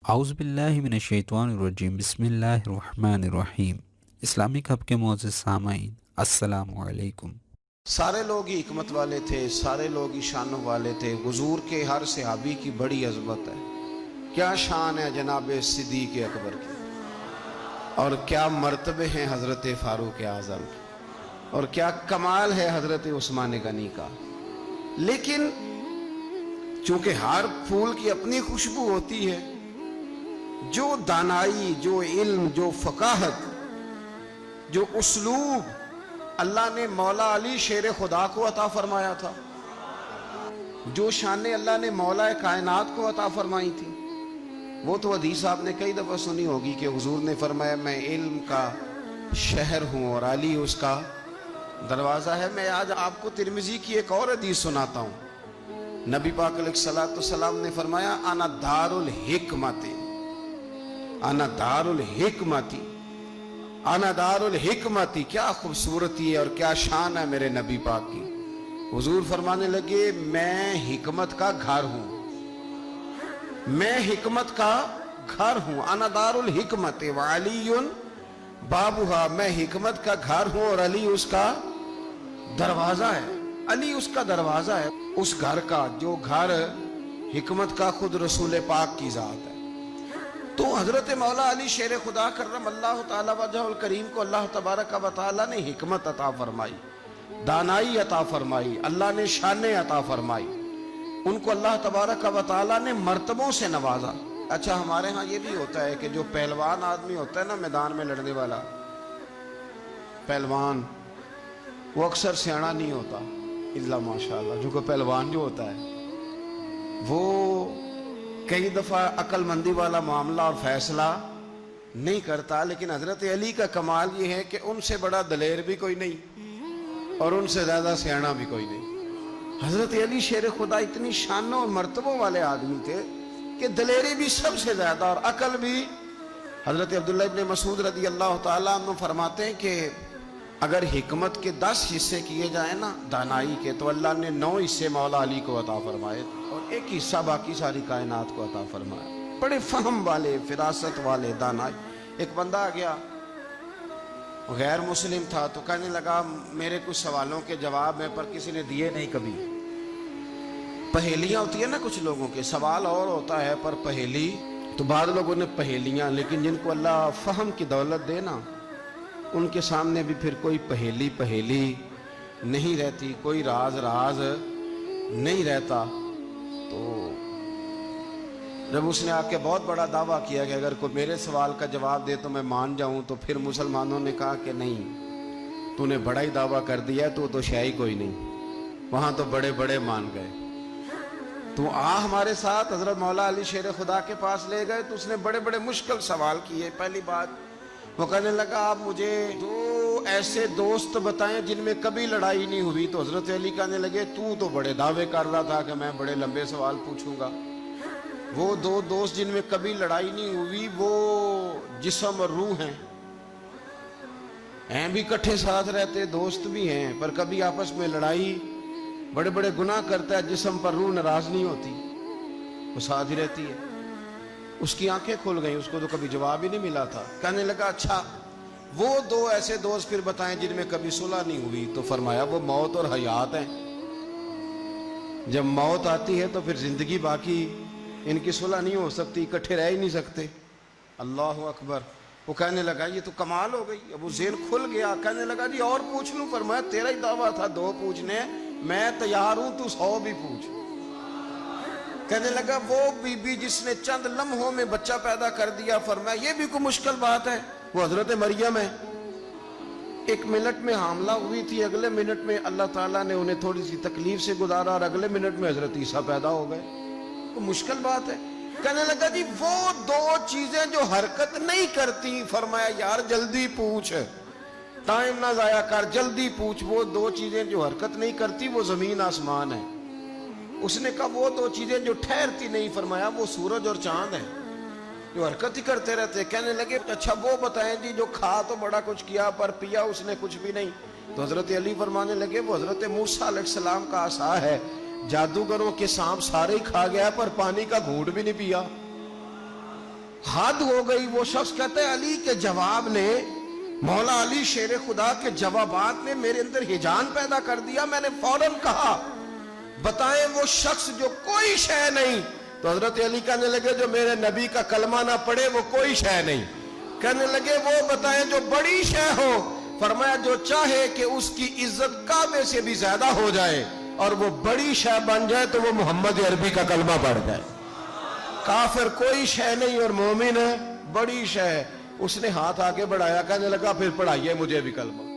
اعوذ باللہ من الشیطان الرجیم، بسم اللہ الرحمن الرحیم۔ اسلامک ہب کے معزز سامعین، السلام علیکم۔ سارے لوگ ہی حکمت والے تھے، سارے لوگ ہی شانوں والے تھے۔ حضور کے ہر صحابی کی بڑی عظمت ہے۔ کیا شان ہے جناب صدیق اکبر کی، اور کیا مرتبے ہیں حضرت فاروق اعظم کی، اور کیا کمال ہے حضرت عثمان غنی کا۔ لیکن چونکہ ہر پھول کی اپنی خوشبو ہوتی ہے، جو دانائی، جو علم، جو فقاہت، جو اسلوب اللہ نے مولا علی شیر خدا کو عطا فرمایا تھا، جو شانیں اللہ نے مولا کائنات کو عطا فرمائی تھی، وہ تو حدیث آپ نے کئی دفعہ سنی ہوگی کہ حضور نے فرمایا میں علم کا شہر ہوں اور علی اس کا دروازہ ہے۔ میں آج آپ کو ترمذی کی ایک اور حدیث سناتا ہوں۔ نبی پاک علیہ السلام نے فرمایا انا دار الحکمت، انا دار الحکمت، انا دار الحکمت۔ کیا خوبصورتی ہے اور کیا شان ہے میرے نبی پاک کی۔ حضور فرمانے لگے میں حکمت کا گھر ہوں، میں حکمت کا گھر ہوں۔ انا دار الحکمت وعلی بابھا، میں حکمت کا گھر ہوں اور علی اس کا دروازہ ہے۔ علی اس کا دروازہ ہے، اس گھر کا جو گھر حکمت کا خود رسول پاک کی ذات ہے۔ تو حضرت مولا علی شیر خدا کرم اللہ تعالی وجہ الکریم کو اللہ تبارک و تعالی نے حکمت عطا فرمائی، دانائی عطا فرمائی، اللہ نے شانیں عطا فرمائی، ان کو اللہ تبارک و تعالی نے مرتبوں سے نوازا۔ اچھا ہمارے ہاں یہ بھی ہوتا ہے کہ جو پہلوان آدمی ہوتا ہے نا، میدان میں لڑنے والا پہلوان، وہ اکثر سیاںا نہیں ہوتا الا ماشاءاللہ۔ جو کہ پہلوان جو ہوتا ہے وہ کئی دفعہ عقل مندی والا معاملہ اور فیصلہ نہیں کرتا، لیکن حضرت علی کا کمال یہ ہے کہ ان سے بڑا دلیر بھی کوئی نہیں اور ان سے زیادہ سیاںا بھی کوئی نہیں۔ حضرت علی شیر خدا اتنی شانوں اور مرتبوں والے آدمی تھے کہ دلیری بھی سب سے زیادہ اور عقل بھی۔ حضرت عبداللہ ابن مسعود رضی اللہ تعالیٰ عنہ فرماتے ہیں کہ اگر حکمت کے 10 حصے کیے جائیں نا دانائی کے، تو اللہ نے 9 حصے مولا علی کو عطا فرمائے اور ایک حصہ باقی ساری کائنات کو عطا فرمایا۔ بڑے فہم والے، فراست والے، دانائی۔ ایک بندہ آ گیا، غیر مسلم تھا، تو کہنے لگا میرے کچھ سوالوں کے جواب ہیں پر کسی نے دیے نہیں کبھی۔ پہیلیاں ہوتی ہیں نا کچھ لوگوں کے، سوال اور ہوتا ہے پر پہیلی تو بعض لوگوں نے پہیلیاں، لیکن جن کو اللہ فہم کی دولت دے نا، ان کے سامنے بھی پھر کوئی پہیلی نہیں رہتی، کوئی راز نہیں رہتا۔ تو جب اس نے آ کے بہت بڑا دعویٰ کیا کہ اگر کوئی میرے سوال کا جواب دے تو میں مان جاؤں، تو پھر مسلمانوں نے کہا کہ نہیں، تو نے بڑا ہی دعویٰ کر دیا ہے، تو شے کوئی نہیں، وہاں تو بڑے بڑے مان گئے، تو ہمارے ساتھ۔ حضرت مولا علی شیر خدا کے پاس لے گئے تو اس نے بڑے بڑے مشکل سوال کیے۔ پہلی بات وہ کہنے لگا آپ مجھے 2 ایسے دوست بتائیں جن میں کبھی لڑائی نہیں ہوئی۔ تو حضرت علی کہنے لگے تو بڑے دعوے کر رہا تھا کہ میں بڑے لمبے سوال پوچھوں گا۔ وہ 2 دوست جن میں کبھی لڑائی نہیں ہوئی وہ جسم اور روح ہیں بھی کٹھے ساتھ رہتے، دوست بھی ہیں، پر کبھی آپس میں لڑائی، بڑے بڑے گناہ کرتا ہے جسم پر، روح ناراض نہیں ہوتی، وہ ساتھ ہی رہتی ہے۔ اس کی آنکھیں کھل گئیں، اس کو تو کبھی جواب ہی نہیں ملا تھا۔ کہنے لگا اچھا وہ 2 ایسے دوست پھر بتائیں جن میں کبھی صلح نہیں ہوئی۔ تو فرمایا وہ موت اور حیات ہیں، جب موت آتی ہے تو پھر زندگی باقی، ان کی صلح نہیں ہو سکتی، اکٹھے رہ ہی نہیں سکتے۔ اللہ اکبر۔ وہ کہنے لگا یہ تو کمال ہو گئی، اب وہ ذہن کھل گیا۔ کہنے لگا جی اور پوچھ لوں؟ فرمایا تیرا ہی دعویٰ تھا 2 پوچھنے، میں تیار ہوں، تو 100 بھی پوچھ۔ کہنے لگا وہ بی بی جس نے چند لمحوں میں بچہ پیدا کر دیا، فرمایا یہ بھی کوئی مشکل بات ہے؟ وہ حضرت مریم ہے، 1 منٹ میں حاملہ ہوئی تھی، اگلے منٹ میں اللہ تعالیٰ نے انہیں تھوڑی سی تکلیف سے گزارا اور اگلے منٹ میں حضرت عیسیٰ پیدا ہو گئے، کوئی مشکل بات ہے؟ کہنے لگا جی وہ 2 چیزیں جو حرکت نہیں کرتی، فرمایا یار جلدی پوچھ، ٹائم نہ ضائع کر، جلدی پوچھ۔ وہ 2 چیزیں جو حرکت نہیں کرتی وہ زمین آسمان ہے۔ اس نے کہا وہ 2 چیزیں جو ٹھہرتی نہیں، فرمایا وہ سورج اور چاند ہیں، جو حرکت ہی کرتے رہتے۔ کہنے لگے اچھا وہ بتائیں جی جو کھا تو بڑا کچھ کیا پر پیا اس نے کچھ بھی نہیں۔ تو حضرت علی فرمانے لگے وہ حضرت موسیٰ علیہ السلام کا عصا ہے، جادوگروں کے سانپ سارے ہی کھا گیا پر پانی کا گھونٹ بھی نہیں پیا۔ حد ہو گئی. وہ شخص کہتا ہے علی کے جواب نے، مولا علی شیر خدا کے جوابات نے میرے اندر ہیجان پیدا کر دیا. میں نے فوراً کہا بتائیں وہ شخص جو کوئی شے نہیں. تو حضرت علی کہنے لگے جو میرے نبی کا کلمہ نہ پڑھے وہ کوئی شے نہیں. کہنے لگے وہ بتائیں جو بڑی شے ہو. فرمایا جو چاہے کہ اس کی عزت کعبے سے بھی زیادہ ہو جائے اور وہ بڑی شے بن جائے تو وہ محمد عربی کا کلمہ پڑھ جائے. کافر کوئی شے نہیں اور مومن ہے بڑی شے. اس نے ہاتھ آگے بڑھایا، کہنے لگا پھر پڑھائیے مجھے بھی کلمہ.